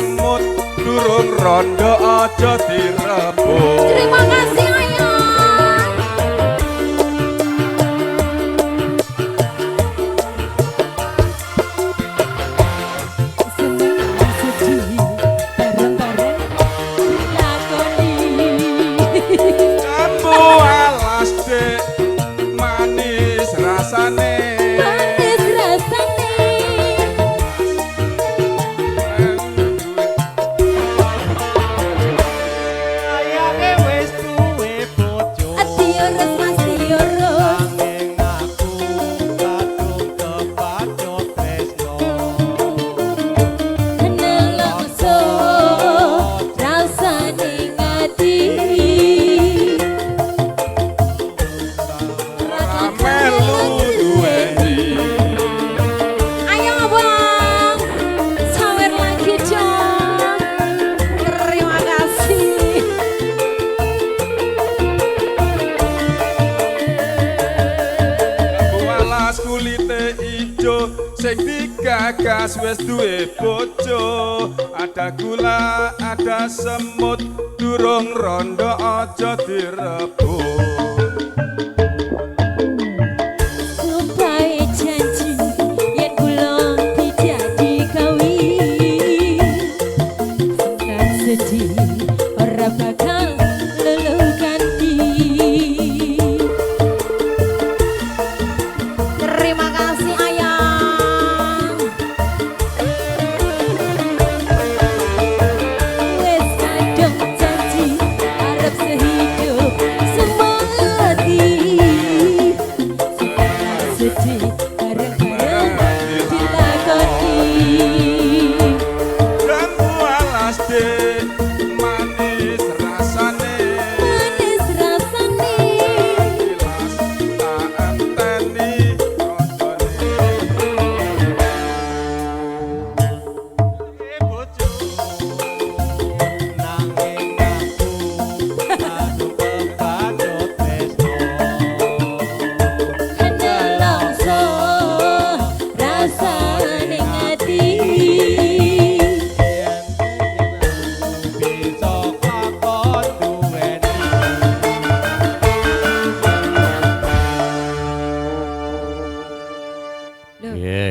semut durung rondo aja direbut. Terima kasih ayang. Jambu alas dek manis rasane. Manis rasane. Ayange wis duwe bojo. Adiurus mas diurus. Nanging aku kadung kepacut tresno. Nelongso rasane ngati. Melu duweni. Ayo abang, sawer lagi dong. Terima kasih. Jambu alas kulite ijo sing digagas wis duwe bojo. Ada gula, ada semut durung rondo aja direbut. Sumpahe janji yen kula tidak dikawin. Senang sedih ora bakal luluh ganti. Terima kasih ayang. Wes kadung janji arep sehidup semati. Sedih